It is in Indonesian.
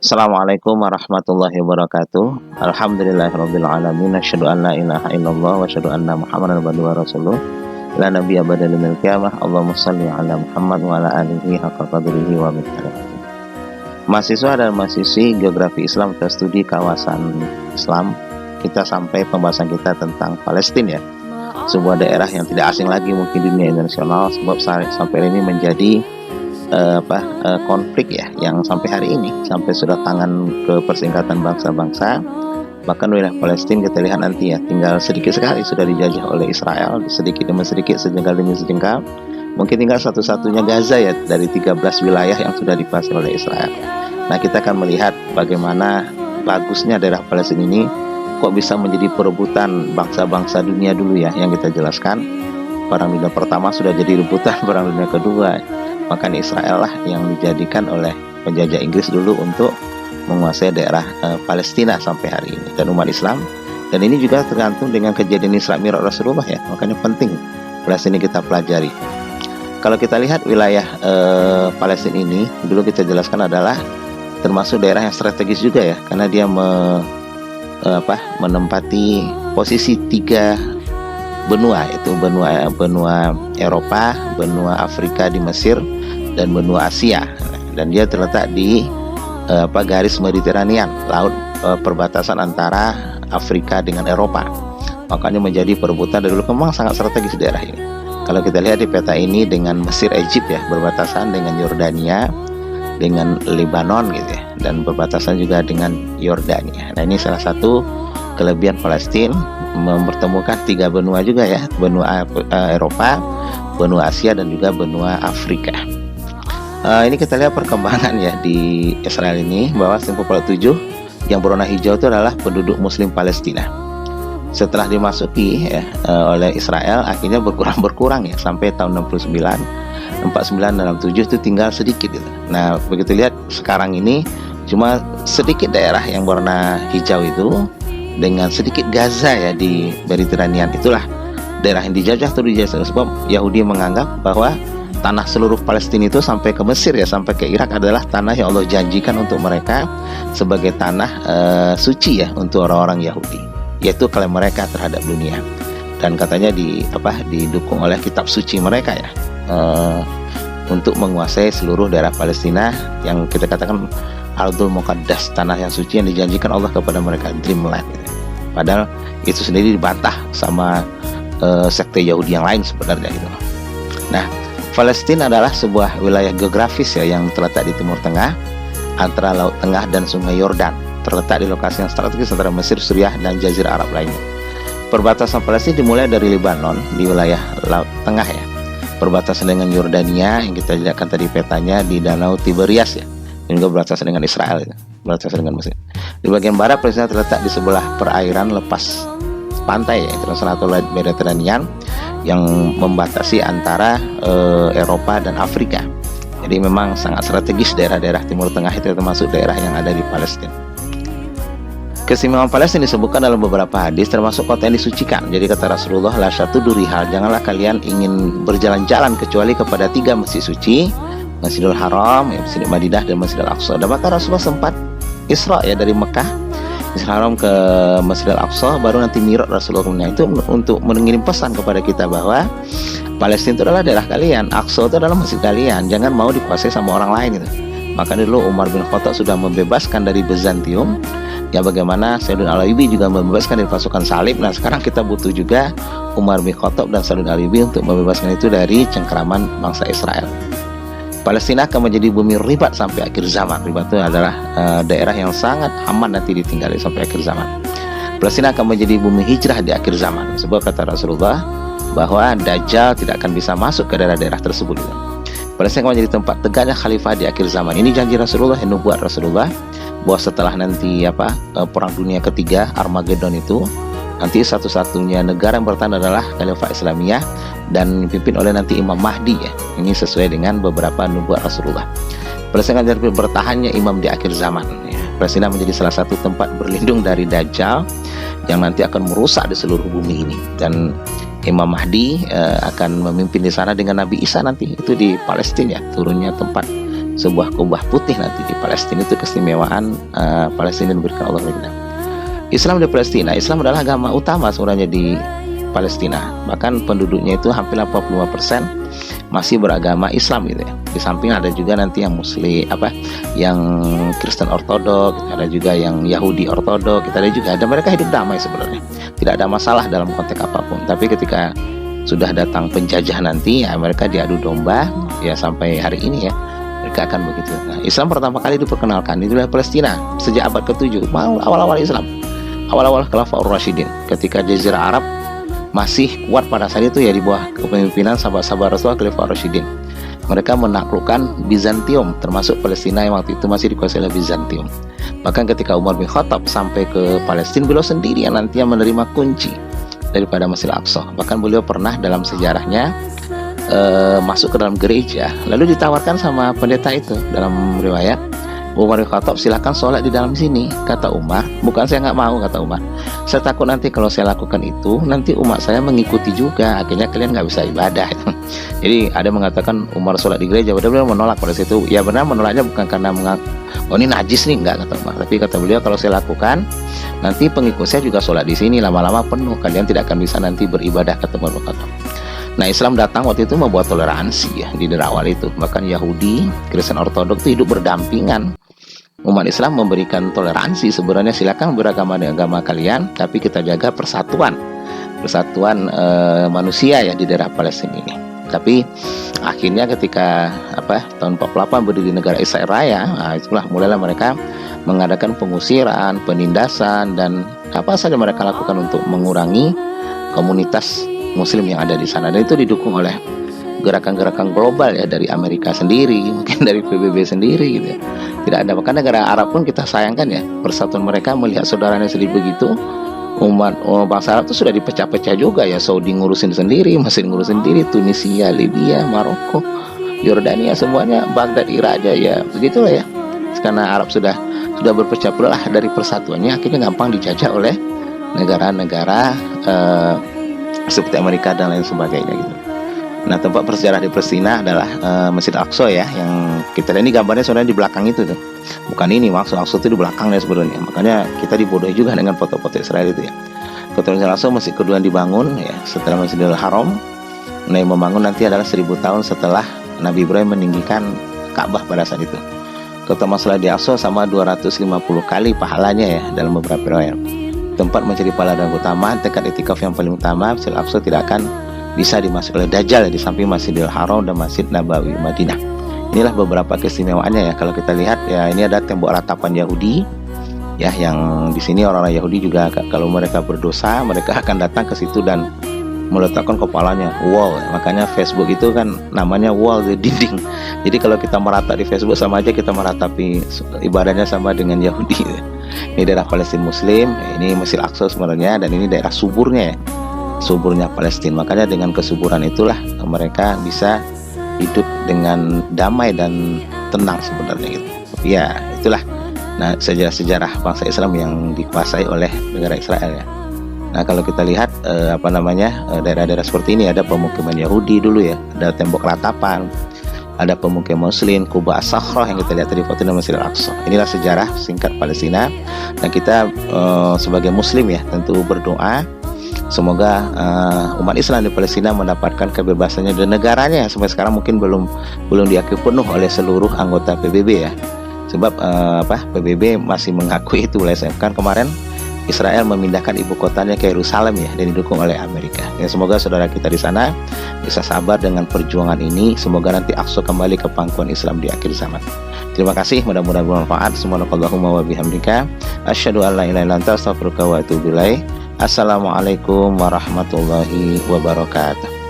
Assalamualaikum warahmatullahi wabarakatuh. Alhamdulillahirabbil alamin. Asyhadu an la ilaha illallah wa asyhadu anna Muhammadan abduhu wa rasuluh. La nabiyya ba'da yaumil qiyamah. Allahumma shalli ala Muhammad wa ala alihi haqqa qadrihi wa miqdarihi. Mahasiswa dan mahasiswi Geografi Islam atau studi kawasan Islam, kita sampai pembahasan kita tentang Palestina ya. Sebuah daerah yang tidak asing lagi mungkin di dunia internasional, sebab sampai ini menjadi konflik ya, yang sampai hari ini sampai sudah tangan ke Perserikatan Bangsa-Bangsa. Bahkan wilayah Palestina kita lihat nanti ya, tinggal sedikit sekali sudah dijajah oleh Israel, sedikit demi sedikit, sejengkal demi sejengkal. Mungkin tinggal satu-satunya Gaza ya dari 13 wilayah yang sudah dikuasai oleh Israel. Nah, kita akan melihat bagaimana bagusnya daerah Palestina ini kok bisa menjadi perebutan bangsa-bangsa dunia dulu ya, yang kita jelaskan. Perang Dunia Pertama sudah jadi rebutan Perang Dunia Kedua. Makanya Israel lah yang dijadikan oleh penjajah Inggris dulu untuk menguasai daerah Palestina sampai hari ini, dan umat Islam. Dan ini juga tergantung dengan kejadian Isra Mi'raj Rasulullah ya, makanya penting Palestina kita pelajari. Kalau kita lihat wilayah Palestina ini, dulu kita jelaskan adalah termasuk daerah yang strategis juga ya, karena dia menempati posisi 3 benua, yaitu benua Eropa, benua Afrika di Mesir, dan benua Asia. Dan dia terletak di garis Mediterania, laut perbatasan antara Afrika dengan Eropa. Makanya menjadi perebutan dari dulu, memang sangat strategis daerah ini. Kalau kita lihat di peta ini dengan Mesir, Egypt ya, berbatasan dengan Yordania, dengan Lebanon gitu ya, dan berbatasan juga dengan Yordania. Nah, ini salah satu kelebihan Palestina, mempertemukan 3 benua juga ya, benua Eropa, benua Asia, dan juga benua Afrika. Ini kita lihat perkembangan ya di Israel ini, bahwa 1947 yang berwarna hijau itu adalah penduduk Muslim Palestina. Setelah dimasuki ya, oleh Israel, akhirnya berkurang ya sampai tahun 49 dan 67 itu tinggal sedikit gitu. Nah, begitu lihat sekarang ini cuma sedikit daerah yang berwarna hijau itu, dengan sedikit Gaza ya di Mediterania. Itulah daerah yang dijajah sebab Yahudi menganggap bahwa tanah seluruh Palestina itu sampai ke Mesir ya, sampai ke Irak adalah tanah yang Allah janjikan untuk mereka sebagai tanah suci ya untuk orang-orang Yahudi, yaitu klaim mereka terhadap dunia. Dan katanya didukung oleh kitab suci mereka ya, untuk menguasai seluruh daerah Palestina yang kita katakan Ardul Muqaddas, tanah yang suci yang dijanjikan Allah kepada mereka, Dreamland gitu. Padahal itu sendiri dibantah sama sekte Yahudi yang lain sebenarnya gitu. Nah, Palestina adalah sebuah wilayah geografis ya, yang terletak di Timur Tengah antara Laut Tengah dan Sungai Yordan, terletak di lokasi yang strategis antara Mesir, Suriah, dan Jazirah Arab lainnya. Perbatasan Palestina dimulai dari Lebanon di wilayah Laut Tengah ya, perbatasan dengan Yordania yang kita lihatkan tadi petanya di Danau Tiberias ya, dan juga berbatasan dengan Israel ya, berbatasan dengan Mesir. Di bagian barat Palestina terletak di sebelah perairan lepas pantai ya, internasional atau Mediterranean, yang membatasi antara Eropa dan Afrika. Jadi memang sangat strategis daerah-daerah Timur Tengah itu, termasuk daerah yang ada di Palestina. Keistimewaan Palestina disebutkan dalam beberapa hadis, termasuk kota yang disucikan. Jadi kata Rasulullah, la syatudurihal, janganlah kalian ingin berjalan-jalan kecuali kepada 3 masjid suci, Masjidil Haram, Masjid Madinah, dan Masjidil Aqsa. Dan maka Rasulullah sempat Isra ya dari Mekah, Masjidil Haram ke Masjidil Aqsa, baru nanti Mi'raj Rasulullah. Itu untuk mengirim pesan kepada kita bahwa Palestina itu adalah daerah kalian, Aqsa itu adalah masjid kalian, jangan mau dikuasai sama orang lain gitu. Maka dulu Umar bin Khattab sudah membebaskan dari Bizantium ya, bagaimana Sayyidun Al-Ayyubi juga membebaskan dari pasukan salib. Nah, sekarang kita butuh juga Umar bin Khattab dan Sayyidun Al-Ayyubi untuk membebaskan itu dari cengkeraman bangsa Israel. Palestina akan menjadi bumi ribat sampai akhir zaman. Ribat itu adalah daerah yang sangat aman nanti ditinggali sampai akhir zaman. Palestina akan menjadi bumi hijrah di akhir zaman, sebab kata Rasulullah bahwa Dajjal tidak akan bisa masuk ke daerah-daerah tersebut. Palestina akan menjadi tempat tegaknya khalifah di akhir zaman. Ini janji Rasulullah, yang nubuat Rasulullah, bahwa setelah nanti Perang Dunia Ketiga, Armageddon itu, nanti satu-satunya negara yang bertahan adalah Khalifah Islamiyah dan dipimpin oleh nanti Imam Mahdi ya. Ini sesuai dengan beberapa nubuat Rasulullah. Palestina akan jadi bertahannya imam di akhir zaman ya. Palestina menjadi salah satu tempat berlindung dari Dajjal yang nanti akan merusak di seluruh bumi ini. Dan Imam Mahdi akan memimpin di sana dengan Nabi Isa nanti, itu di Palestina ya, turunnya tempat sebuah kubah putih nanti di Palestina. Itu keistimewaan Palestina diberikan Allah kita. Islam di Palestina, Islam adalah agama utama sebenarnya di Palestina. Bahkan penduduknya itu hampir 85% masih beragama Islam gitu ya. Di samping ada juga nanti yang Muslim, yang Kristen Ortodok, ada juga yang Yahudi Ortodok, ada juga. Dan mereka hidup damai sebenarnya, tidak ada masalah dalam konteks apapun. Tapi ketika sudah datang penjajah nanti, ya mereka diadu domba, ya sampai hari ini ya mereka akan begitu. Nah, Islam pertama kali diperkenalkan itu adalah Palestina sejak abad ke-7, awal-awal Islam, awal-awal Khulafaur Rasyidin, ketika Jazirah Arab masih kuat pada saat itu ya di bawah kepemimpinan sahabat-sahabat Rasulullah Khulafaur Rasyidin. Mereka menaklukkan Bizantium, termasuk Palestina yang waktu itu masih dikuasai oleh Bizantium. Bahkan ketika Umar bin Khattab sampai ke Palestina, beliau sendiri yang nantinya menerima kunci daripada Masjidil Aqsa. Bahkan beliau pernah dalam sejarahnya masuk ke dalam gereja, lalu ditawarkan sama pendeta itu dalam riwayat, Umar bin Khattab, silahkan sholat di dalam sini. Kata Umar, bukan saya nggak mau, kata Umar, saya takut nanti kalau saya lakukan itu nanti umat saya mengikuti juga, akhirnya kalian nggak bisa ibadah. Jadi ada mengatakan Umar sholat di gereja, padahal beliau menolak pada situ. Ya benar, menolaknya bukan karena oh ini najis nih, enggak, kata Umar, tapi kata beliau kalau saya lakukan nanti pengikut saya juga sholat di sini, lama-lama penuh, kalian tidak akan bisa nanti beribadah, kata Umar bin Khattab. Nah, Islam datang waktu itu membuat toleransi ya di awal itu. Bahkan Yahudi, Kristen Ortodok itu hidup berdampingan. Umat Islam memberikan toleransi, sebenarnya silakan beragama dengan agama kalian, tapi kita jaga persatuan manusia ya di daerah Palestina ini. Tapi akhirnya ketika tahun 48 berdiri negara Israel Raya, itulah mulailah mereka mengadakan pengusiran, penindasan, dan apa saja mereka lakukan untuk mengurangi komunitas Muslim yang ada di sana. Dan itu didukung oleh gerakan-gerakan global ya, dari Amerika sendiri, mungkin dari PBB sendiri gitu ya. Tidak ada, bahkan negara Arab pun kita sayangkan ya, persatuan mereka melihat saudaranya sendiri begitu. Umat bangsa Arab itu sudah dipecah-pecah juga ya, Saudi ngurusin sendiri, Mesir ngurusin sendiri, Tunisia, Libya, Maroko, Yordania, semuanya, Baghdad, Irak aja ya, begitulah ya. Karena Arab sudah berpecah belah dari persatuannya, akhirnya gampang dijajah oleh negara-negara seperti Amerika dan lain sebagainya gitu. Nah, tempat bersejarah di Palestina adalah Masjid Aqsa ya, yang kita lihat ini gambarnya sebenarnya di belakang itu tuh. Bukan ini, Masjid Aqsa itu di belakangnya sebenarnya. Makanya kita dibodohi juga dengan foto-foto Israel itu ya. Kota Masjid Aqsa masjid kedua yang dibangun ya setelah Masjidil Haram. Nah, yang membangun nanti adalah 1000 tahun setelah Nabi Ibrahim meninggikan Ka'bah pada saat itu. Kota Masjidil Aqsa sama 250 kali pahalanya ya dalam beberapa riwayat. Tempat menjadi pahala utama, tekad itikaf yang paling utama, Masjid Aqsa tidak akan bisa dimasuki oleh Dajjal di samping Masjidil Haram dan Masjid Nabawi Madinah. Inilah beberapa keistimewaannya ya. Kalau kita lihat ya, ini ada tembok ratapan Yahudi ya, yang di sini orang-orang Yahudi juga kalau mereka berdosa mereka akan datang ke situ dan meletakkan kepalanya wall. Makanya Facebook itu kan namanya wall, di dinding. Jadi kalau kita merata di Facebook sama aja kita meratapi ibadahnya sama dengan Yahudi. Ini daerah Palestina Muslim, ini Masjid Aqsa sebenarnya, dan ini daerah suburnya ya, suburnya Palestina. Makanya dengan kesuburan itulah mereka bisa hidup dengan damai dan tenang sebenarnya gitu. Ya itulah. Nah, sejarah-sejarah bangsa Islam yang dikuasai oleh negara Israel ya. Nah, kalau kita lihat daerah-daerah seperti ini, ada pemukiman Yahudi dulu ya, ada tembok ratapan, ada pemukiman Muslim, Kubah As-Sakhrah yang kita lihat tadi foto di Masjidil Aqsa. Inilah sejarah singkat Palestina. Dan kita sebagai Muslim ya tentu berdoa semoga umat Islam di Palestina mendapatkan kebebasannya dan negaranya sampai sekarang mungkin belum diakui penuh oleh seluruh anggota PBB ya. Sebab PBB masih mengakui itu. Kan kemarin Israel memindahkan ibu kotanya ke Yerusalem ya, dan didukung oleh Amerika. Ya, semoga saudara kita di sana bisa sabar dengan perjuangan ini. Semoga nanti Aqsa kembali ke pangkuan Islam di akhir zaman. Terima kasih, mudah-mudahan bermanfaat. Subhanakallahumma wa bihamdika, asyhadu an la ilaha illa anta, astaghfiruka wa atubu ilaik. Assalamualaikum warahmatullahi wabarakatuh.